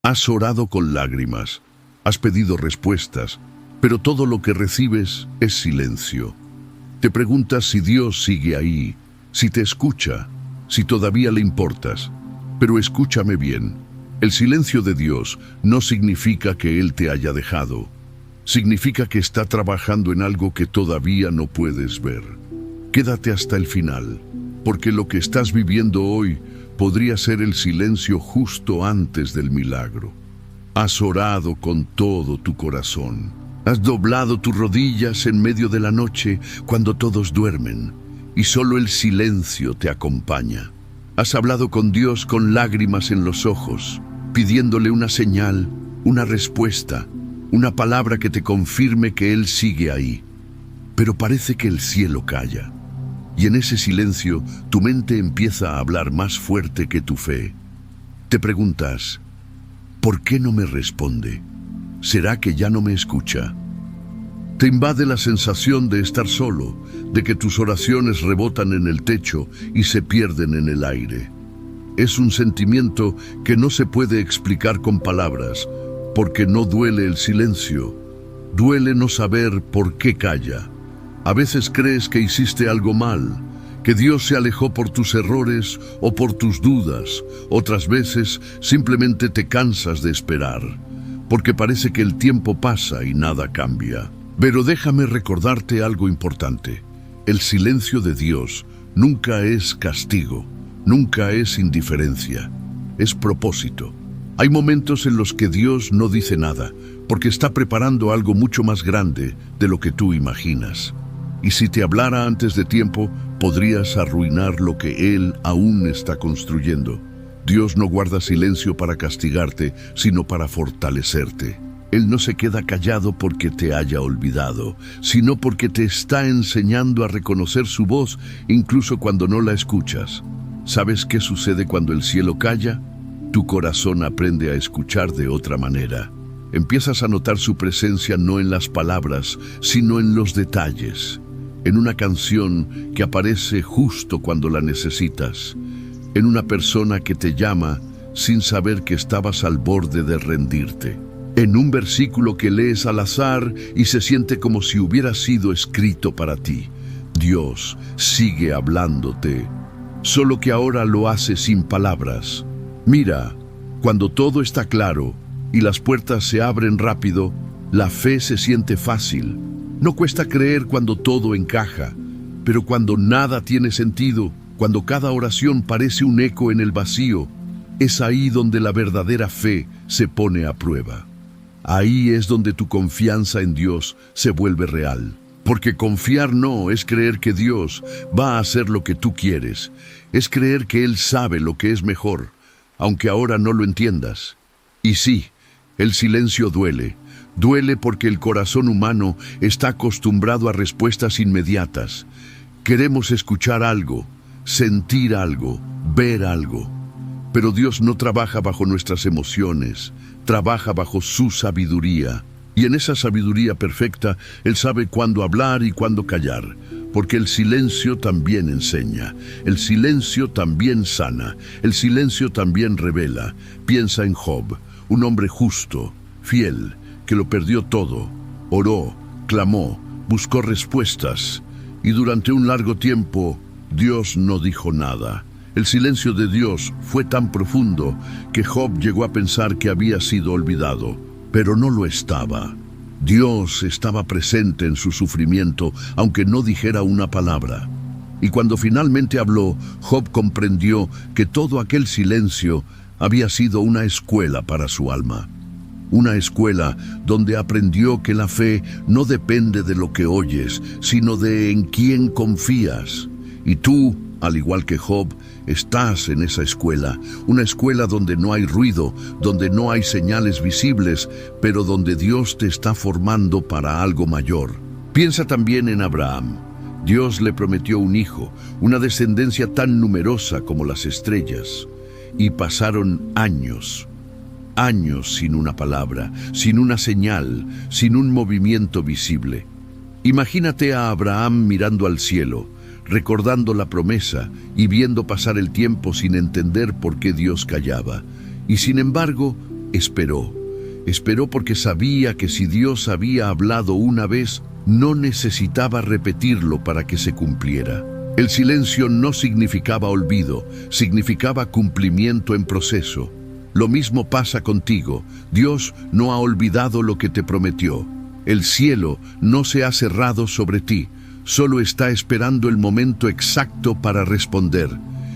Has orado con lágrimas, has pedido respuestas, pero todo lo que recibes es silencio. Te preguntas si Dios sigue ahí, si te escucha, si todavía le importas. Pero escúchame bien, el silencio de Dios no significa que Él te haya dejado. Significa que está trabajando en algo que todavía no puedes ver. Quédate hasta el final, porque lo que estás viviendo hoy podría ser el silencio justo antes del milagro. Has orado con todo tu corazón. Has doblado tus rodillas en medio de la noche cuando todos duermen y solo el silencio te acompaña. Has hablado con Dios con lágrimas en los ojos, pidiéndole una señal, una respuesta, una palabra que te confirme que Él sigue ahí. Pero parece que el cielo calla. Y en ese silencio, tu mente empieza a hablar más fuerte que tu fe. Te preguntas, ¿por qué no me responde? ¿Será que ya no me escucha? Te invade la sensación de estar solo, de que tus oraciones rebotan en el techo y se pierden en el aire. Es un sentimiento que no se puede explicar con palabras, porque no duele el silencio. Duele no saber por qué calla. A veces crees que hiciste algo mal, que Dios se alejó por tus errores o por tus dudas. Otras veces simplemente te cansas de esperar, porque parece que el tiempo pasa y nada cambia. Pero déjame recordarte algo importante. El silencio de Dios nunca es castigo, nunca es indiferencia, es propósito. Hay momentos en los que Dios no dice nada, porque está preparando algo mucho más grande de lo que tú imaginas. Y si te hablara antes de tiempo, podrías arruinar lo que Él aún está construyendo. Dios no guarda silencio para castigarte, sino para fortalecerte. Él no se queda callado porque te haya olvidado, sino porque te está enseñando a reconocer su voz, incluso cuando no la escuchas. ¿Sabes qué sucede cuando el cielo calla? Tu corazón aprende a escuchar de otra manera. Empiezas a notar su presencia no en las palabras, sino en los detalles. En una canción que aparece justo cuando la necesitas. En una persona que te llama sin saber que estabas al borde de rendirte. En un versículo que lees al azar y se siente como si hubiera sido escrito para ti. Dios sigue hablándote, solo que ahora lo hace sin palabras. Mira, cuando todo está claro y las puertas se abren rápido, la fe se siente fácil. No cuesta creer cuando todo encaja, pero cuando nada tiene sentido, cuando cada oración parece un eco en el vacío, es ahí donde la verdadera fe se pone a prueba. Ahí es donde tu confianza en Dios se vuelve real. Porque confiar no es creer que Dios va a hacer lo que tú quieres. Es creer que Él sabe lo que es mejor, aunque ahora no lo entiendas. Y sí, el silencio duele. Duele porque el corazón humano está acostumbrado a respuestas inmediatas. Queremos escuchar algo, sentir algo, ver algo. Pero Dios no trabaja bajo nuestras emociones, trabaja bajo su sabiduría. Y en esa sabiduría perfecta, Él sabe cuándo hablar y cuándo callar. Porque el silencio también enseña, el silencio también sana, el silencio también revela. Piensa en Job, un hombre justo, fiel, que lo perdió todo. Oró, clamó, buscó respuestas. Y durante un largo tiempo, Dios no dijo nada. El silencio de Dios fue tan profundo que Job llegó a pensar que había sido olvidado, pero no lo estaba. Dios estaba presente en su sufrimiento, aunque no dijera una palabra. Y cuando finalmente habló, Job comprendió que todo aquel silencio había sido una escuela para su alma. Una escuela donde aprendió que la fe no depende de lo que oyes, sino de en quién confías. Y tú, al igual que Job, estás en esa escuela, una escuela donde no hay ruido, donde no hay señales visibles, pero donde Dios te está formando para algo mayor. Piensa también en Abraham. Dios le prometió un hijo, una descendencia tan numerosa como las estrellas. Y pasaron años sin una palabra, sin una señal, sin un movimiento visible. Imagínate a Abraham mirando al cielo, recordando la promesa y viendo pasar el tiempo sin entender por qué Dios callaba. Y sin embargo, esperó. Esperó porque sabía que si Dios había hablado una vez, no necesitaba repetirlo para que se cumpliera. El silencio no significaba olvido, significaba cumplimiento en proceso. Lo mismo pasa contigo. Dios no ha olvidado lo que te prometió. El cielo no se ha cerrado sobre ti, solo está esperando el momento exacto para responder.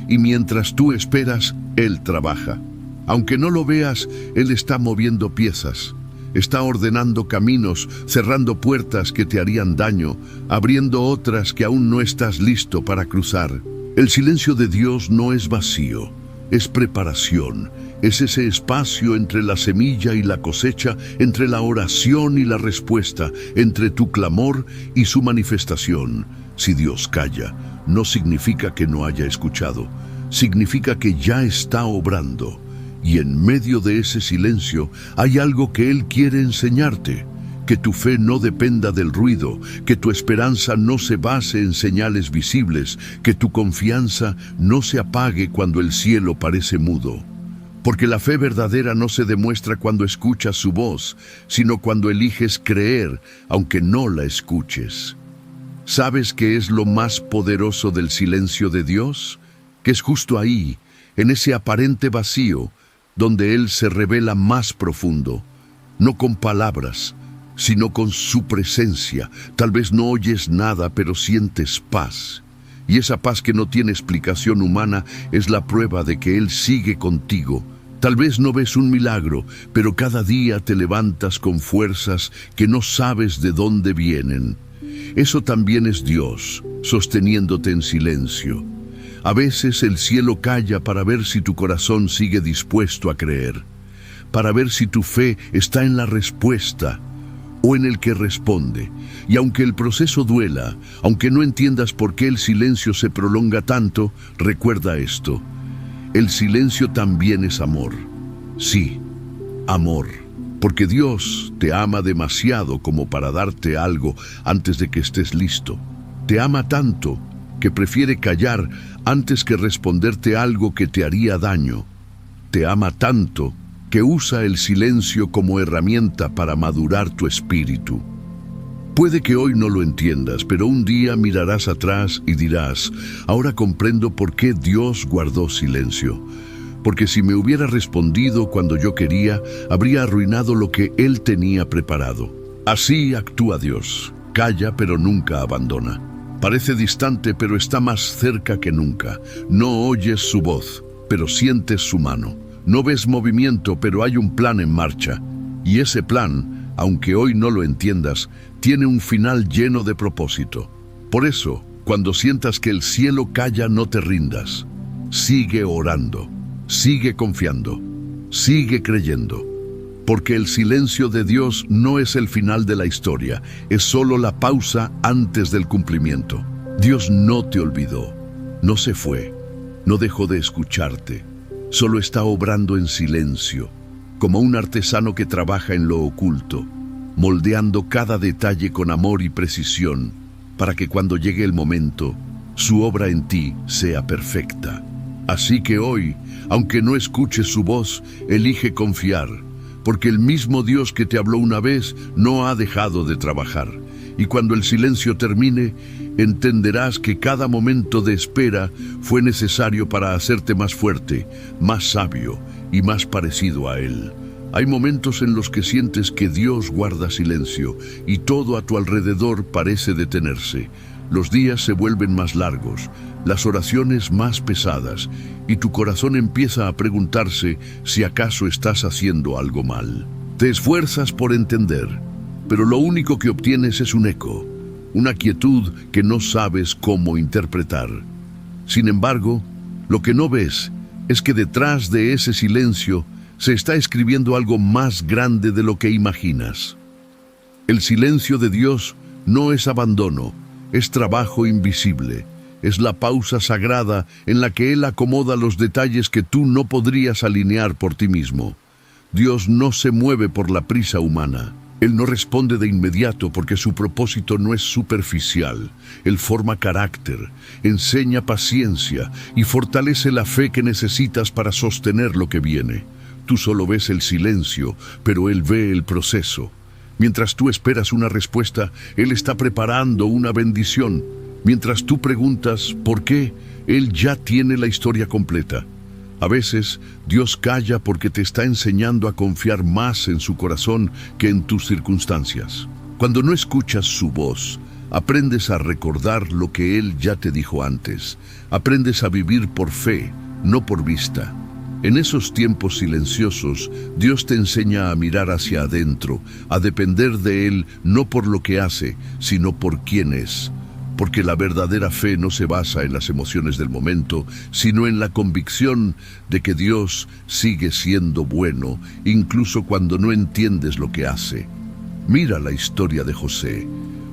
Y mientras tú esperas, Él trabaja. Aunque no lo veas, Él está moviendo piezas. Está ordenando caminos, cerrando puertas que te harían daño, abriendo otras que aún no estás listo para cruzar. El silencio de Dios no es vacío, es preparación. Es ese espacio entre la semilla y la cosecha, entre la oración y la respuesta, entre tu clamor y su manifestación. Si Dios calla, no significa que no haya escuchado, significa que ya está obrando. Y en medio de ese silencio hay algo que Él quiere enseñarte. Que tu fe no dependa del ruido, que tu esperanza no se base en señales visibles, que tu confianza no se apague cuando el cielo parece mudo. Porque la fe verdadera no se demuestra cuando escuchas su voz, sino cuando eliges creer, aunque no la escuches. ¿Sabes qué es lo más poderoso del silencio de Dios? Que es justo ahí, en ese aparente vacío, donde Él se revela más profundo, no con palabras, sino con su presencia. Tal vez no oyes nada, pero sientes paz. Y esa paz que no tiene explicación humana es la prueba de que Él sigue contigo. Tal vez no ves un milagro, pero cada día te levantas con fuerzas que no sabes de dónde vienen. Eso también es Dios, sosteniéndote en silencio. A veces el cielo calla para ver si tu corazón sigue dispuesto a creer, para ver si tu fe está en la respuesta o en el que responde. Y aunque el proceso duela, aunque no entiendas por qué el silencio se prolonga tanto, recuerda esto: el silencio también es amor. Sí, amor, porque Dios te ama demasiado como para darte algo antes de que estés listo. Te ama tanto que prefiere callar antes que responderte algo que te haría daño. Te ama tanto que usa el silencio como herramienta para madurar tu espíritu. Puede que hoy no lo entiendas, pero un día mirarás atrás y dirás: ahora comprendo por qué Dios guardó silencio. Porque si me hubiera respondido cuando yo quería, habría arruinado lo que Él tenía preparado. Así actúa Dios. Calla, pero nunca abandona. Parece distante, pero está más cerca que nunca. No oyes su voz, pero sientes su mano. No ves movimiento, pero hay un plan en marcha. Y ese plan, aunque hoy no lo entiendas, tiene un final lleno de propósito. Por eso, cuando sientas que el cielo calla, no te rindas. Sigue orando, sigue confiando, sigue creyendo. Porque el silencio de Dios no es el final de la historia, es solo la pausa antes del cumplimiento. Dios no te olvidó, no se fue, no dejó de escucharte. Solo está obrando en silencio, como un artesano que trabaja en lo oculto, moldeando cada detalle con amor y precisión, para que cuando llegue el momento, su obra en ti sea perfecta. Así que hoy, aunque no escuches su voz, elige confiar, porque el mismo Dios que te habló una vez no ha dejado de trabajar. Y cuando el silencio termine, entenderás que cada momento de espera fue necesario para hacerte más fuerte, más sabio y más parecido a Él. Hay momentos en los que sientes que Dios guarda silencio y todo a tu alrededor parece detenerse. Los días se vuelven más largos, las oraciones más pesadas, y tu corazón empieza a preguntarse si acaso estás haciendo algo mal. Te esfuerzas por entender, pero lo único que obtienes es un eco, una quietud que no sabes cómo interpretar. Sin embargo, lo que no ves es que detrás de ese silencio se está escribiendo algo más grande de lo que imaginas. El silencio de Dios no es abandono, es trabajo invisible. Es la pausa sagrada en la que Él acomoda los detalles que tú no podrías alinear por ti mismo. Dios no se mueve por la prisa humana. Él no responde de inmediato porque su propósito no es superficial. Él forma carácter, enseña paciencia y fortalece la fe que necesitas para sostener lo que viene. Tú solo ves el silencio, pero Él ve el proceso. Mientras tú esperas una respuesta, Él está preparando una bendición. Mientras tú preguntas ¿por qué?, Él ya tiene la historia completa. A veces, Dios calla porque te está enseñando a confiar más en su corazón que en tus circunstancias. Cuando no escuchas su voz, aprendes a recordar lo que Él ya te dijo antes. Aprendes a vivir por fe, no por vista. En esos tiempos silenciosos, Dios te enseña a mirar hacia adentro, a depender de Él no por lo que hace, sino por quién es. Porque la verdadera fe no se basa en las emociones del momento, sino en la convicción de que Dios sigue siendo bueno, incluso cuando no entiendes lo que hace. Mira la historia de José.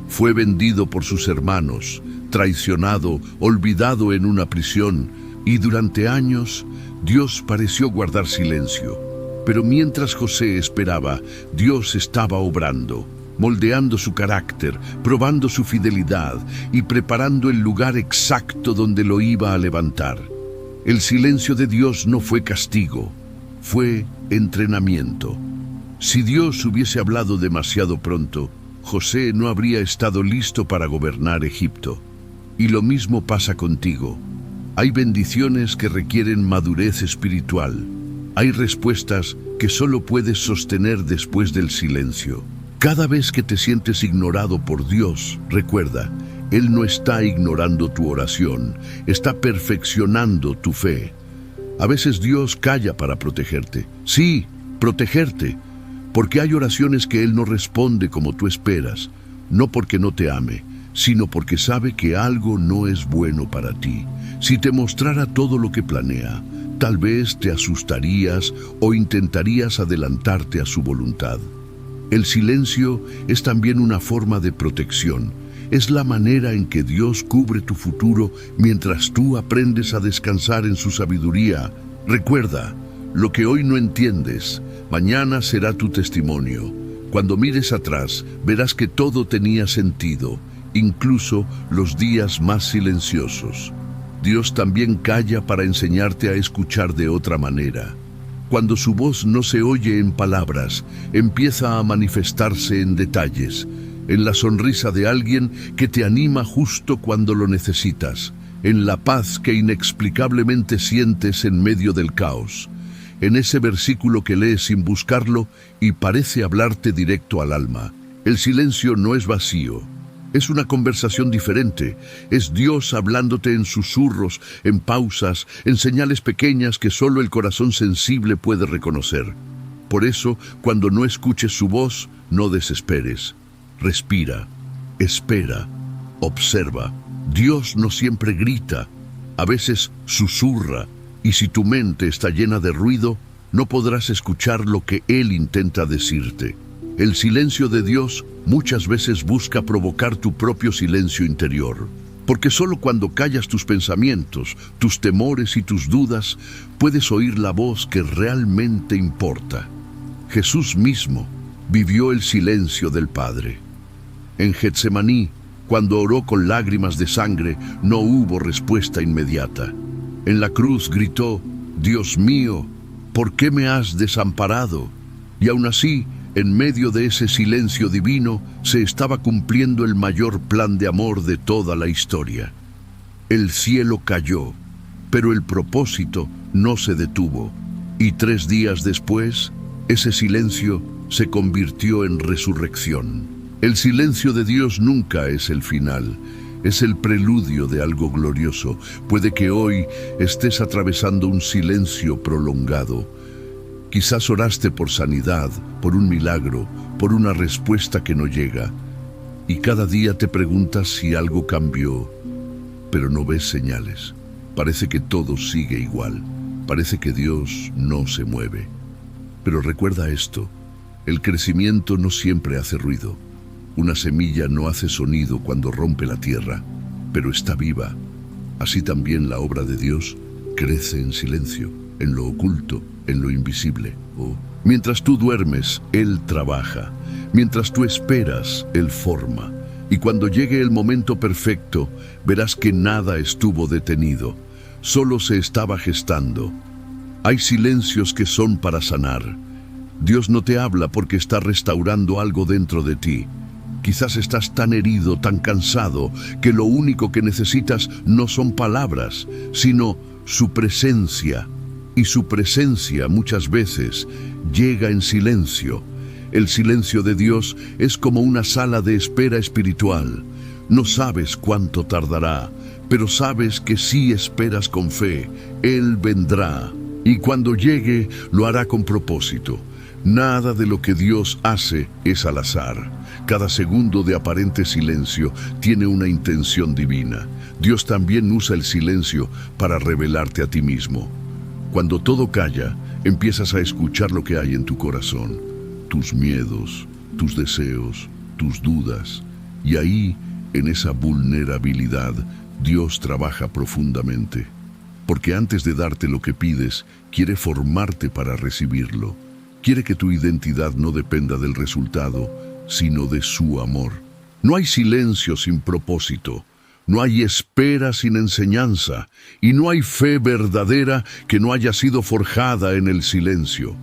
Fue vendido por sus hermanos, traicionado, olvidado en una prisión, y durante años Dios pareció guardar silencio. Pero mientras José esperaba, Dios estaba obrando, moldeando su carácter, probando su fidelidad y preparando el lugar exacto donde lo iba a levantar. El silencio de Dios no fue castigo, fue entrenamiento. Si Dios hubiese hablado demasiado pronto, José no habría estado listo para gobernar Egipto. Y lo mismo pasa contigo. Hay bendiciones que requieren madurez espiritual. Hay respuestas que solo puedes sostener después del silencio. Cada vez que te sientes ignorado por Dios, recuerda, Él no está ignorando tu oración, está perfeccionando tu fe. A veces Dios calla para protegerte. Sí, protegerte, porque hay oraciones que Él no responde como tú esperas, no porque no te ame, sino porque sabe que algo no es bueno para ti. Si te mostrara todo lo que planea, tal vez te asustarías o intentarías adelantarte a su voluntad. El silencio es también una forma de protección. Es la manera en que Dios cubre tu futuro mientras tú aprendes a descansar en su sabiduría. Recuerda, lo que hoy no entiendes, mañana será tu testimonio. Cuando mires atrás, verás que todo tenía sentido, incluso los días más silenciosos. Dios también calla para enseñarte a escuchar de otra manera. Cuando su voz no se oye en palabras, empieza a manifestarse en detalles, en la sonrisa de alguien que te anima justo cuando lo necesitas, en la paz que inexplicablemente sientes en medio del caos, en ese versículo que lees sin buscarlo y parece hablarte directo al alma. El silencio no es vacío. Es una conversación diferente. Es Dios hablándote en susurros, en pausas, en señales pequeñas que solo el corazón sensible puede reconocer. Por eso, cuando no escuches su voz, no desesperes. Respira, espera, observa. Dios no siempre grita, a veces susurra, y si tu mente está llena de ruido, no podrás escuchar lo que Él intenta decirte. El silencio de Dios muchas veces busca provocar tu propio silencio interior, porque solo cuando callas tus pensamientos, tus temores y tus dudas, puedes oír la voz que realmente importa. Jesús mismo vivió el silencio del Padre. En Getsemaní, cuando oró con lágrimas de sangre, no hubo respuesta inmediata. En la cruz gritó, «Dios mío, ¿por qué me has desamparado?». Y aún así, en medio de ese silencio divino, se estaba cumpliendo el mayor plan de amor de toda la historia. El cielo cayó, pero el propósito no se detuvo. Y 3 días después, ese silencio se convirtió en resurrección. El silencio de Dios nunca es el final, es el preludio de algo glorioso. Puede que hoy estés atravesando un silencio prolongado. Quizás oraste por sanidad, por un milagro, por una respuesta que no llega. Y cada día te preguntas si algo cambió, pero no ves señales. Parece que todo sigue igual. Parece que Dios no se mueve. Pero recuerda esto, el crecimiento no siempre hace ruido. Una semilla no hace sonido cuando rompe la tierra, pero está viva. Así también la obra de Dios crece en silencio, en lo oculto, en lo invisible. Mientras tú duermes, Él trabaja. Mientras tú esperas, Él forma. Y cuando llegue el momento perfecto, verás que nada estuvo detenido. Solo se estaba gestando. Hay silencios que son para sanar. Dios no te habla porque está restaurando algo dentro de ti. Quizás estás tan herido, tan cansado, que lo único que necesitas no son palabras, sino su presencia. Y su presencia muchas veces llega en silencio. El silencio de Dios es como una sala de espera espiritual. No sabes cuánto tardará, pero sabes que si esperas con fe, Él vendrá. Y cuando llegue, lo hará con propósito. Nada de lo que Dios hace es al azar. Cada segundo de aparente silencio tiene una intención divina. Dios también usa el silencio para revelarte a ti mismo. Cuando todo calla, empiezas a escuchar lo que hay en tu corazón, tus miedos, tus deseos, tus dudas. Y ahí, en esa vulnerabilidad, Dios trabaja profundamente. Porque antes de darte lo que pides, quiere formarte para recibirlo. Quiere que tu identidad no dependa del resultado, sino de su amor. No hay silencio sin propósito, no hay espera sin enseñanza, y no hay fe verdadera que no haya sido forjada en el silencio.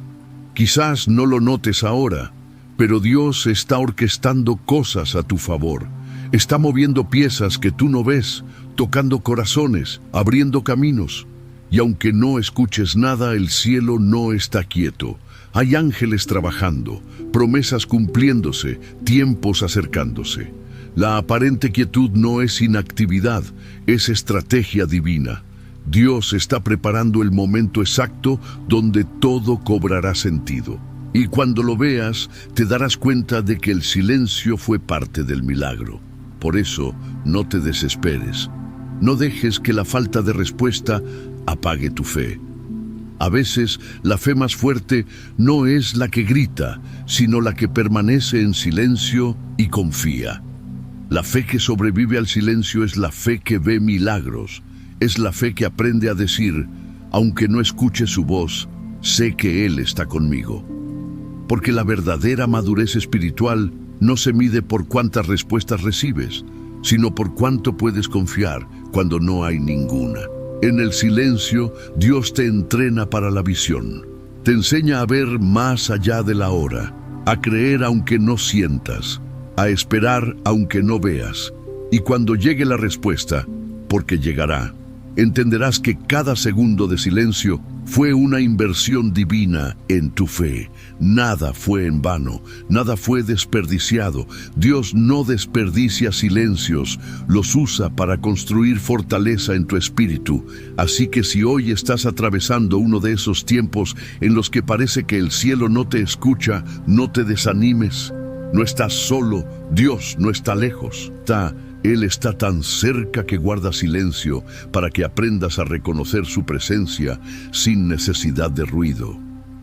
Quizás no lo notes ahora, pero Dios está orquestando cosas a tu favor. Está moviendo piezas que tú no ves, tocando corazones, abriendo caminos. Y aunque no escuches nada, el cielo no está quieto. Hay ángeles trabajando, promesas cumpliéndose, tiempos acercándose. La aparente quietud no es inactividad, es estrategia divina. Dios está preparando el momento exacto donde todo cobrará sentido. Y cuando lo veas, te darás cuenta de que el silencio fue parte del milagro. Por eso, no te desesperes. No dejes que la falta de respuesta apague tu fe. A veces, la fe más fuerte no es la que grita, sino la que permanece en silencio y confía. La fe que sobrevive al silencio es la fe que ve milagros. Es la fe que aprende a decir, aunque no escuche su voz, sé que Él está conmigo. Porque la verdadera madurez espiritual no se mide por cuántas respuestas recibes, sino por cuánto puedes confiar cuando no hay ninguna. En el silencio, Dios te entrena para la visión. Te enseña a ver más allá de la hora, a creer aunque no sientas, a esperar aunque no veas. Y cuando llegue la respuesta, porque llegará, entenderás que cada segundo de silencio fue una inversión divina en tu fe. Nada fue en vano, nada fue desperdiciado. Dios no desperdicia silencios, los usa para construir fortaleza en tu espíritu. Así que si hoy estás atravesando uno de esos tiempos en los que parece que el cielo no te escucha, no te desanimes. No estás solo, Dios no está lejos. Él está tan cerca que guarda silencio para que aprendas a reconocer su presencia sin necesidad de ruido.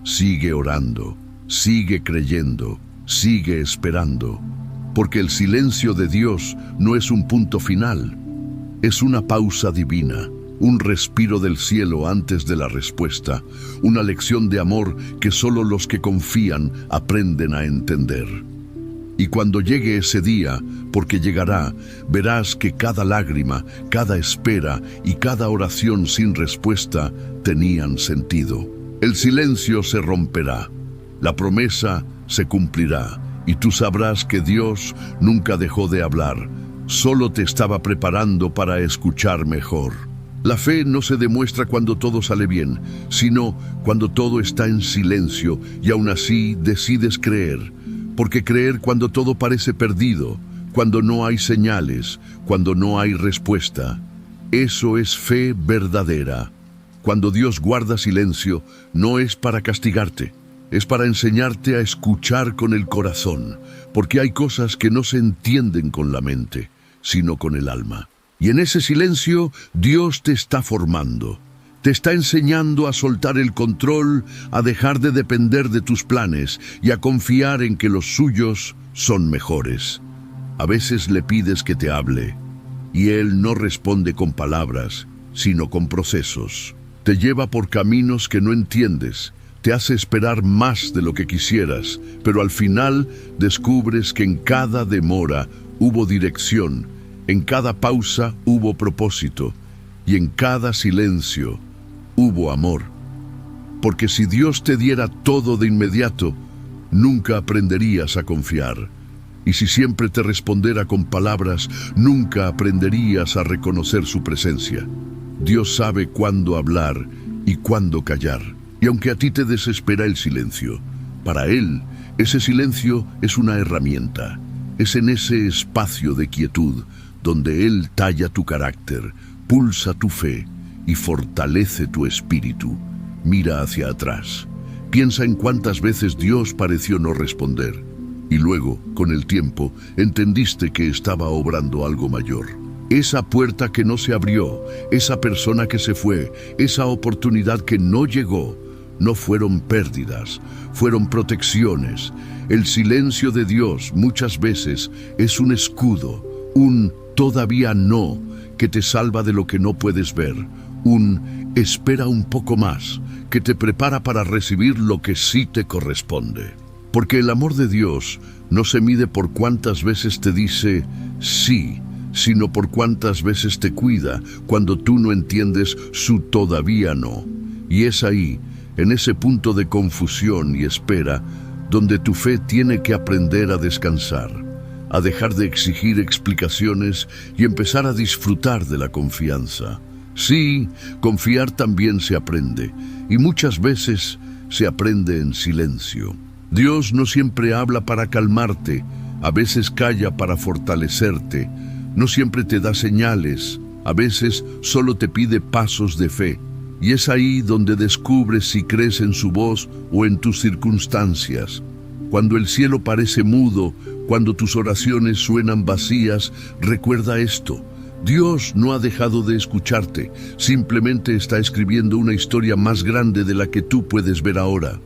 Sigue orando, sigue creyendo, sigue esperando, porque el silencio de Dios no es un punto final, es una pausa divina, un respiro del cielo antes de la respuesta, una lección de amor que solo los que confían aprenden a entender. Y cuando llegue ese día, porque llegará, verás que cada lágrima, cada espera y cada oración sin respuesta tenían sentido. El silencio se romperá, la promesa se cumplirá, y tú sabrás que Dios nunca dejó de hablar, solo te estaba preparando para escuchar mejor. La fe no se demuestra cuando todo sale bien, sino cuando todo está en silencio y aún así decides creer. Porque creer cuando todo parece perdido, cuando no hay señales, cuando no hay respuesta, eso es fe verdadera. Cuando Dios guarda silencio, no es para castigarte, es para enseñarte a escuchar con el corazón, porque hay cosas que no se entienden con la mente, sino con el alma. Y en ese silencio, Dios te está formando. Te está enseñando a soltar el control, a dejar de depender de tus planes y a confiar en que los suyos son mejores. A veces le pides que te hable, y Él no responde con palabras, sino con procesos. Te lleva por caminos que no entiendes, te hace esperar más de lo que quisieras, pero al final descubres que en cada demora hubo dirección, en cada pausa hubo propósito, y en cada silencio hubo amor. porque si Dios te diera todo de inmediato, nunca aprenderías a confiar. Y si siempre te respondiera con palabras, nunca aprenderías a reconocer su presencia. Dios sabe cuándo hablar y cuándo callar. Y aunque a ti te desespera el silencio, para Él, ese silencio es una herramienta. Es en ese espacio de quietud donde Él talla tu carácter, pulsa tu fe y fortalece tu espíritu. Mira hacia atrás. Piensa en cuántas veces Dios pareció no responder. Y luego, con el tiempo, entendiste que estaba obrando algo mayor. Esa puerta que no se abrió, esa persona que se fue, esa oportunidad que no llegó, no fueron pérdidas, fueron protecciones. El silencio de Dios muchas veces es un escudo, un todavía no, que te salva de lo que no puedes ver, un espera un poco más, que te prepara para recibir lo que sí te corresponde. Porque el amor de Dios no se mide por cuántas veces te dice sí, sino por cuántas veces te cuida cuando tú no entiendes su todavía no. Y es ahí, en ese punto de confusión y espera, donde tu fe tiene que aprender a descansar, a dejar de exigir explicaciones y empezar a disfrutar de la confianza. Sí, confiar también se aprende, y muchas veces se aprende en silencio. Dios no siempre habla para calmarte, a veces calla para fortalecerte. No siempre te da señales, a veces solo te pide pasos de fe. Y es ahí donde descubres si crees en su voz o en tus circunstancias. Cuando el cielo parece mudo, cuando tus oraciones suenan vacías, recuerda esto: Dios no ha dejado de escucharte, simplemente está escribiendo una historia más grande de la que tú puedes ver ahora.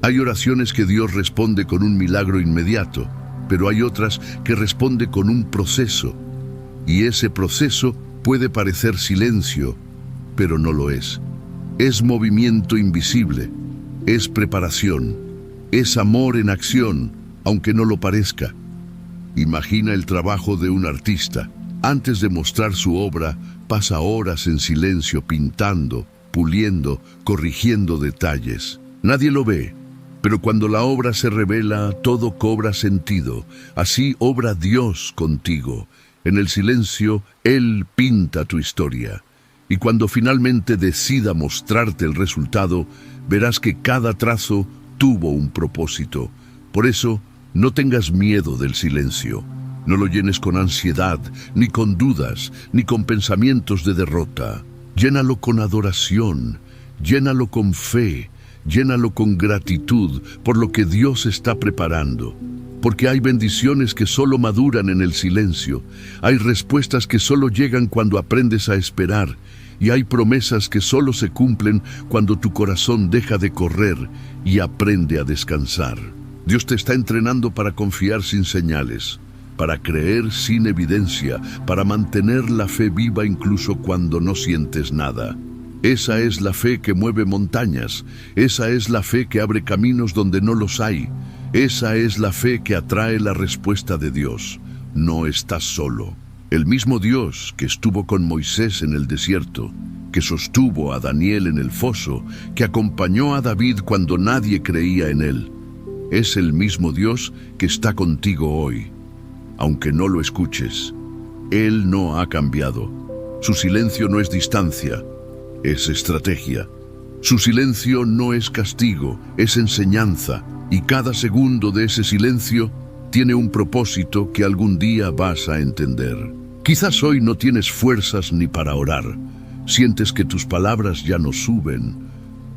Hay oraciones que Dios responde con un milagro inmediato, pero hay otras que responde con un proceso. Y ese proceso puede parecer silencio, pero no lo es. Es movimiento invisible, es preparación, es amor en acción, aunque no lo parezca. Imagina el trabajo de un artista. Antes de mostrar su obra, pasa horas en silencio pintando, puliendo, corrigiendo detalles. Nadie lo ve, pero cuando la obra se revela, todo cobra sentido. Así obra Dios contigo. En el silencio, Él pinta tu historia. Y cuando finalmente decida mostrarte el resultado, verás que cada trazo tuvo un propósito. Por eso, no tengas miedo del silencio. No lo llenes con ansiedad, ni con dudas, ni con pensamientos de derrota. Llénalo con adoración, llénalo con fe, llénalo con gratitud por lo que Dios está preparando. Porque hay bendiciones que solo maduran en el silencio, hay respuestas que solo llegan cuando aprendes a esperar, y hay promesas que solo se cumplen cuando tu corazón deja de correr y aprende a descansar. Dios te está entrenando para confiar sin señales, para creer sin evidencia, para mantener la fe viva incluso cuando no sientes nada. Esa es la fe que mueve montañas, esa es la fe que abre caminos donde no los hay, esa es la fe que atrae la respuesta de Dios. No estás solo. El mismo Dios que estuvo con Moisés en el desierto, que sostuvo a Daniel en el foso, que acompañó a David cuando nadie creía en él, es el mismo Dios que está contigo hoy. Aunque no lo escuches, Él no ha cambiado. Su silencio no es distancia, es estrategia. Su silencio no es castigo, es enseñanza. Y cada segundo de ese silencio tiene un propósito que algún día vas a entender. Quizás hoy no tienes fuerzas ni para orar. Sientes que tus palabras ya no suben.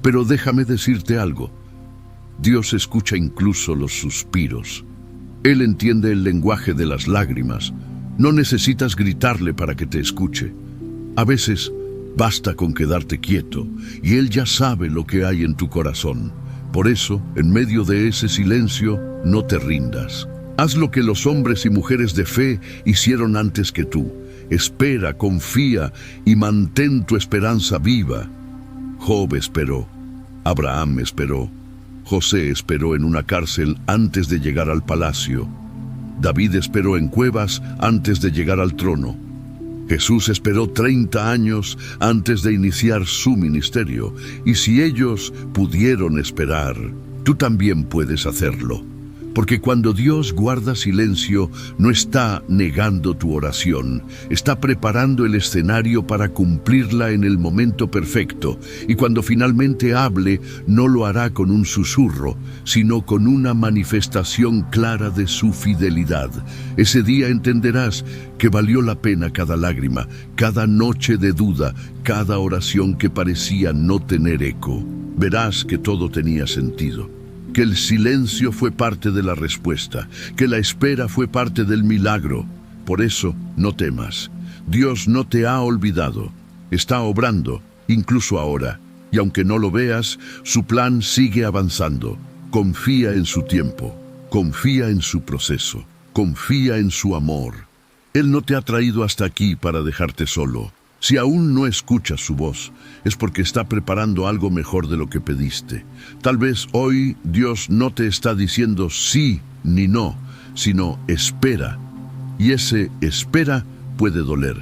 Pero déjame decirte algo. Dios escucha incluso los suspiros. Él entiende el lenguaje de las lágrimas. No necesitas gritarle para que te escuche. A veces basta con quedarte quieto y Él ya sabe lo que hay en tu corazón. Por eso, en medio de ese silencio, no te rindas. Haz lo que los hombres y mujeres de fe hicieron antes que tú. Espera, confía y mantén tu esperanza viva. Job esperó, Abraham esperó, José esperó en una cárcel antes de llegar al palacio. David esperó en cuevas antes de llegar al trono. Jesús esperó 30 años antes de iniciar su ministerio, y si ellos pudieron esperar, tú también puedes hacerlo. Porque cuando Dios guarda silencio, no está negando tu oración, está preparando el escenario para cumplirla en el momento perfecto, y cuando finalmente hable, no lo hará con un susurro, sino con una manifestación clara de su fidelidad. Ese día entenderás que valió la pena cada lágrima, cada noche de duda, cada oración que parecía no tener eco. Verás que todo tenía sentido, que el silencio fue parte de la respuesta, que la espera fue parte del milagro. Por eso, no temas. Dios no te ha olvidado. Está obrando, incluso ahora. Y aunque no lo veas, su plan sigue avanzando. Confía en su tiempo. Confía en su proceso. Confía en su amor. Él no te ha traído hasta aquí para dejarte solo. Si aún no escuchas su voz, es porque está preparando algo mejor de lo que pediste. Tal vez hoy Dios no te está diciendo sí ni no, sino espera. Y ese espera puede doler,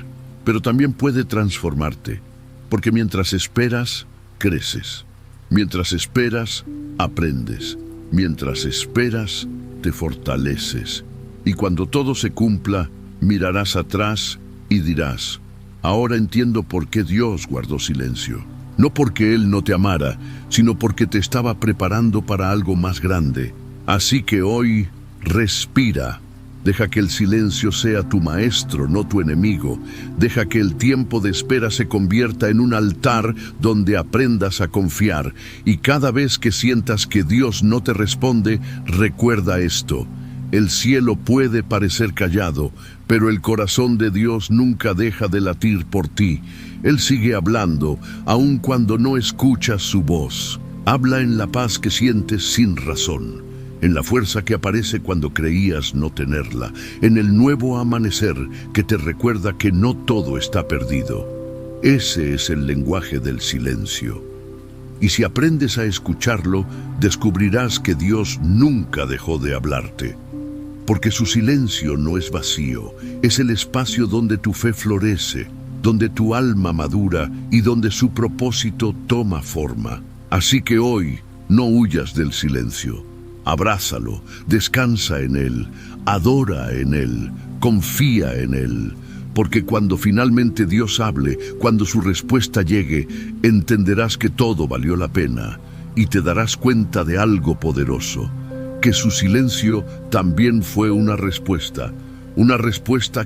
pero también puede transformarte. Porque mientras esperas, creces. Mientras esperas, aprendes. Mientras esperas, te fortaleces. Y cuando todo se cumpla, mirarás atrás y dirás: ahora entiendo por qué Dios guardó silencio. No porque Él no te amara, sino porque te estaba preparando para algo más grande. Así que hoy, respira. Deja que el silencio sea tu maestro, no tu enemigo. Deja que el tiempo de espera se convierta en un altar donde aprendas a confiar. Y cada vez que sientas que Dios no te responde, recuerda esto: el cielo puede parecer callado, pero el corazón de Dios nunca deja de latir por ti. Él sigue hablando, aun cuando no escuchas su voz. Habla en la paz que sientes sin razón, en la fuerza que aparece cuando creías no tenerla, en el nuevo amanecer que te recuerda que no todo está perdido. Ese es el lenguaje del silencio. Y si aprendes a escucharlo, descubrirás que Dios nunca dejó de hablarte. Porque su silencio no es vacío, es el espacio donde tu fe florece, donde tu alma madura y donde su propósito toma forma. Así que hoy, no huyas del silencio. Abrázalo, descansa en él, adora en él, confía en él. Porque cuando finalmente Dios hable, cuando su respuesta llegue, entenderás que todo valió la pena y te darás cuenta de algo poderoso: que su silencio también fue una respuesta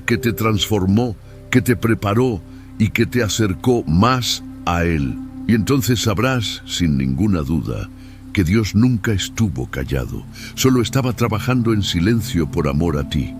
que te transformó, que te preparó y que te acercó más a Él. Y entonces sabrás, sin ninguna duda, que Dios nunca estuvo callado, solo estaba trabajando en silencio por amor a ti.